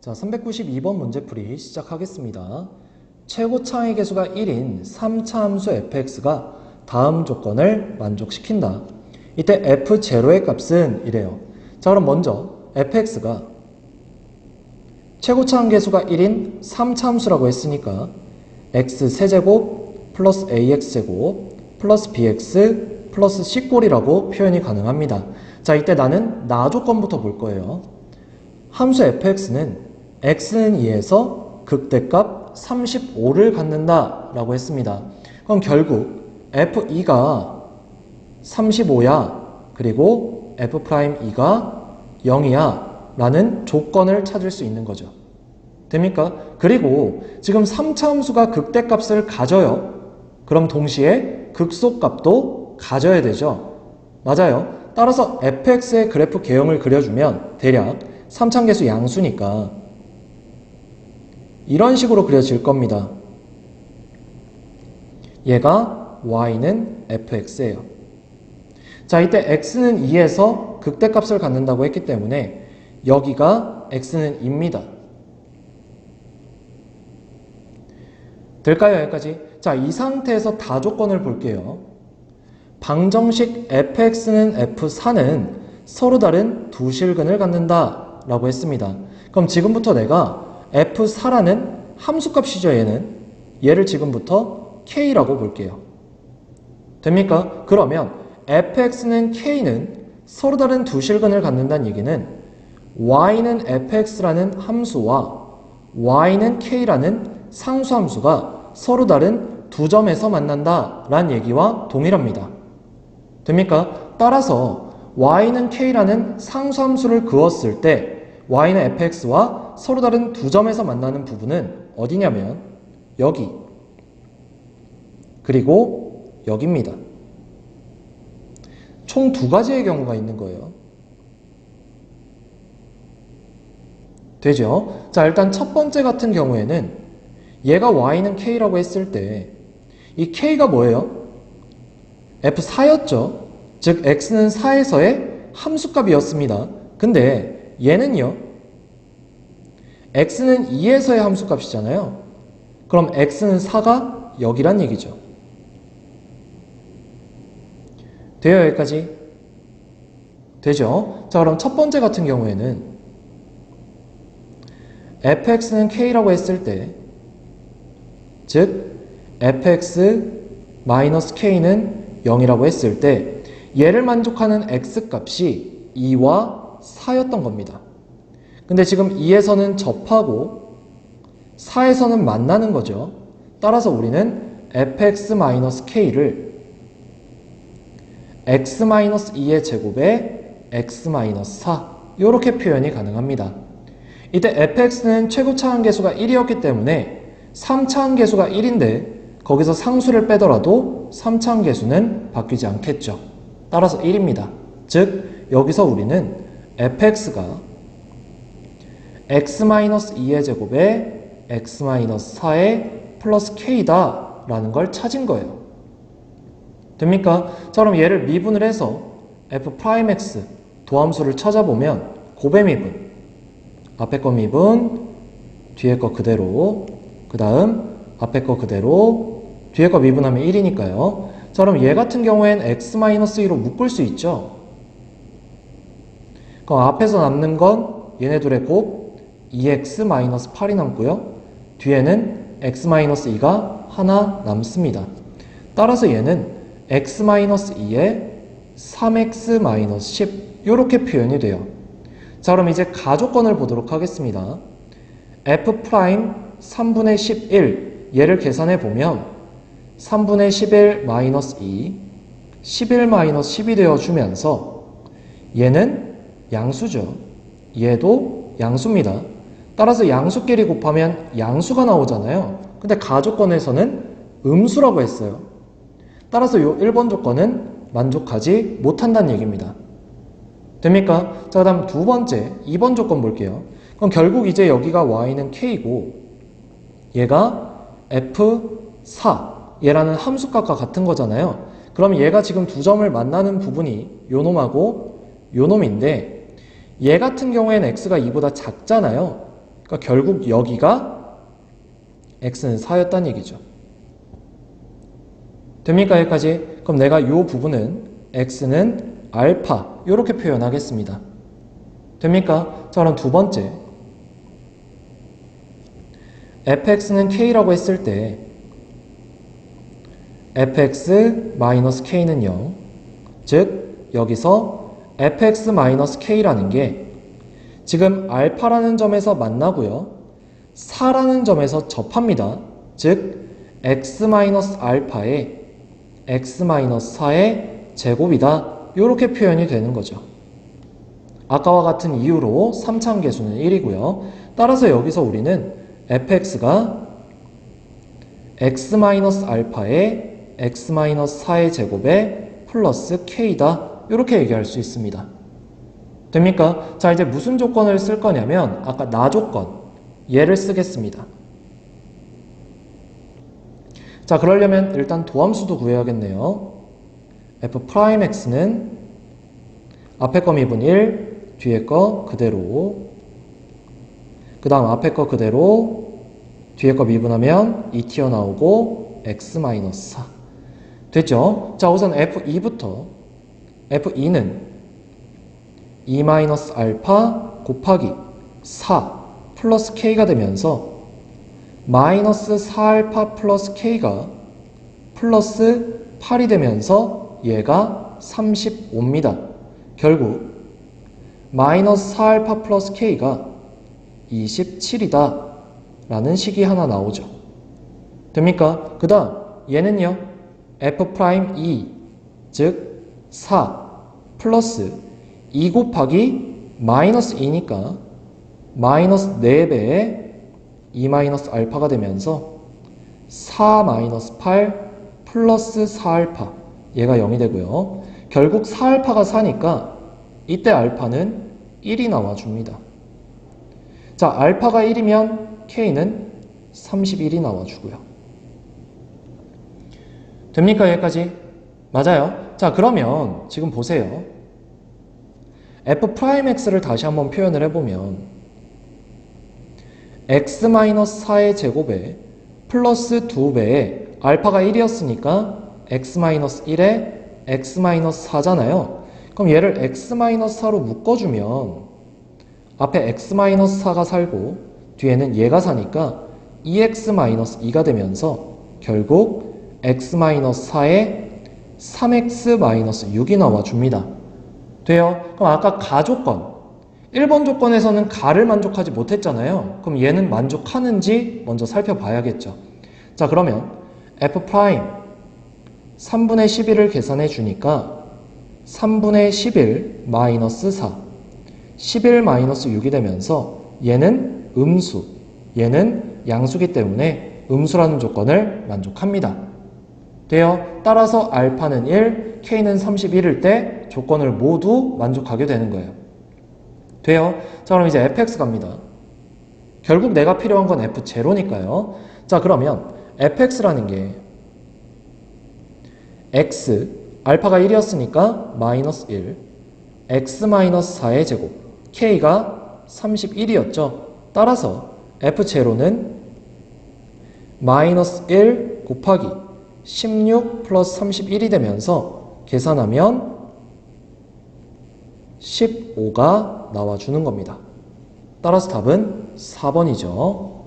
자, 392번 문제풀이 시작하겠습니다. 최고차의 개수가 1인 3차 함수 fx가 다음 조건을 만족시킨다. 이때 f0의 값은 이래요. 자, 그럼 먼저 fx가 최고차의 개수가 1인 3차 함수라고 했으니까 x 세제곱 플러스 ax제곱 플러스 bx 플러스 c꼴이라고 표현이 가능합니다. 자, 이때 나는 나 조건부터 볼 거예요. 함수 fx는 x는 2에서 극대값 35를 갖는다 라고 했습니다. 그럼 결국 f2가 35야 그리고 f'2가 0이야 라는 조건을 찾을 수 있는 거죠. 됩니까? 그리고 지금 3차 함수가 극대값을 가져요. 그럼 동시에 극소값도 가져야 되죠. 맞아요. 따라서 fx의 그래프 개형을 그려주면 대략 3차계수 양수니까 이런 식으로 그려질 겁니다. 얘가 y는 fx예요. 자, 이때 x는 2에서 극대값을 갖는다고 했기 때문에 여기가 x는 2입니다. 될까요? 여기까지? 자, 이 상태에서 다조건을 볼게요. 방정식 fx는 f4는 서로 다른 두 실근을 갖는다 라고 했습니다. 그럼 지금부터 내가 f4라는 함수값이죠. 얘를 지금부터 k라고 볼게요. 됩니까? 그러면 fx는 k는 서로 다른 두 실근을 갖는다는 얘기는 y는 fx라는 함수와 y는 k라는 상수함수가 서로 다른 두 점에서 만난다 라는 얘기와 동일합니다. 됩니까? 따라서 y는 k라는 상수함수를 그었을 때 y는 fx와 서로 다른 두 점에서 만나는 부분은 어디냐면 여기 그리고 여기입니다. 총 두 가지의 경우가 있는 거예요. 되죠? 자, 일단 첫 번째 같은 경우에는 얘가 y는 k라고 했을 때 이 k가 뭐예요? f4였죠. 즉 x는 4에서의 함수값이었습니다. 근데 얘는요. x는 2에서의 함수값이잖아요. 그럼 x는 4가 여기란 얘기죠. 돼요? 여기까지? 되죠? 자, 그럼 첫 번째 같은 경우에는 fx는 k라고 했을 때 즉 fx-k는 0이라고 했을 때 얘를 만족하는 x값이 2와 4였던 겁니다. 근데 지금 2에서는 접하고 4에서는 만나는 거죠. 따라서 우리는 fx-k를 x-2의 제곱에 x-4 이렇게 표현이 가능합니다. 이때 fx는 최고차항 계수가 1이었기 때문에 3차항 계수가 1인데 거기서 상수를 빼더라도 3차항 계수는 바뀌지 않겠죠. 따라서 1입니다. 즉 여기서 우리는 fx가 x-2의 제곱에 x-4의 플러스 k다 라는 걸 찾은 거예요. 됩니까? 자, 그럼 얘를 미분을 해서 f'x 도함수를 찾아보면 곱의 미분 앞에 거 미분 뒤에 거 그대로 그 다음 앞에 거 그대로 뒤에 거 미분하면 1이니까요. 자, 그럼 얘 같은 경우엔 x-2로 묶을 수 있죠. 그럼 앞에서 남는 건 얘네들의 곱 2x-8이 남고요. 뒤에는 x-2가 하나 남습니다. 따라서 얘는 x-2에 3x-10 이렇게 표현이 돼요. 자, 그럼 이제 가조건을 보도록 하겠습니다. f' 3분의 11 얘를 계산해 보면 3분의 11 마이너스 2 11 마이너스 10이 되어주면서 얘는 양수죠. 얘도 양수입니다. 따라서 양수끼리 곱하면 양수가 나오잖아요. 근데 가조건에서는 음수라고 했어요. 따라서 이 1번 조건은 만족하지 못한다는 얘기입니다. 됩니까? 자, 그 다음 두 번째 2번 조건 볼게요. 그럼 결국 이제 여기가 y는 k고 얘가 f4 얘라는 함수값과 같은 거잖아요. 그럼 얘가 지금 두 점을 만나는 부분이 요 놈하고 요 놈인데 얘 같은 경우에는 x가 2보다 작잖아요. 그러니까 결국 여기가 x는 4였다는 얘기죠. 됩니까? 여기까지? 그럼 내가 이 부분은 x는 알파 이렇게 표현하겠습니다. 됩니까? 자, 그럼 두 번째 fx는 k라고 했을 때 fx-k는 0, 즉 여기서 fx-k라는 게 지금 알파라는 점에서 만나고요 4라는 점에서 접합니다. 즉 x-알파에 x-4의 제곱이다 이렇게 표현이 되는 거죠. 아까와 같은 이유로 3차함계수는 1이고요. 따라서 여기서 우리는 fx가 x-알파에 x-4의 제곱에 플러스 k다 이렇게 얘기할 수 있습니다. 됩니까? 자, 이제 무슨 조건을 쓸 거냐면 아까 나 조건 얘를 쓰겠습니다. 자, 그러려면 일단 도함수도 구해야겠네요. f'x는 앞에 거 미분 1, 뒤에 거 그대로, 그 다음 앞에 거 그대로, 뒤에 거 미분하면 2 튀어나오고 x-4 됐죠? 자, 우선 f2부터 f2는 2-알파 곱하기 4 플러스 k가 되면서 마이너스 4알파 플러스 k가 플러스 8이 되면서 얘가 35입니다. 결국 마이너스 4알파 플러스 k가 27이다 라는 식이 하나 나오죠. 됩니까? 그 다음 얘는요 f'2 즉 4 플러스 2 곱하기 마이너스 2니까 마이너스 4배의 2-알파가 되면서 4-8 플러스 4알파 얘가 0이 되고요. 결국 4알파가 4니까 이때 알파는 1이 나와줍니다. 자, 알파가 1이면 k는 31이 나와주고요. 됩니까? 여기까지? 맞아요. 자, 그러면 지금 보세요. f'x를 다시 한번 표현을 해보면 x-4의 제곱에 플러스 2배에 알파가 1이었으니까 x-1에 x-4잖아요. 그럼 얘를 x-4로 묶어주면 앞에 x-4가 살고 뒤에는 얘가 사니까 2x-2가 되면서 결국 x-4에 3x-6이 나와줍니다. 돼요? 그럼 아까 가조건 1번 조건에서는 가를 만족하지 못했잖아요. 그럼 얘는 만족하는지 먼저 살펴봐야겠죠. 자, 그러면 f' 3분의 11을 계산해 주니까 3분의 11 마이너스 4 11 마이너스 6이 되면서 얘는 음수, 얘는 양수기 때문에 음수라는 조건을 만족합니다. 돼요? 따라서 알파는 1, k는 31일 때 조건을 모두 만족하게 되는 거예요. 돼요? 자, 그럼 이제 fx 갑니다. 결국 내가 필요한 건 f0니까요. 자, 그러면 fx라는 게 x, 알파가 1이었으니까 마이너스 1, x-4의 제곱, k가 31이었죠. 따라서 f0는 마이너스 1 곱하기 16 플러스 31이 되면서 계산하면 15가 나와주는 겁니다. 따라서 답은 4번이죠.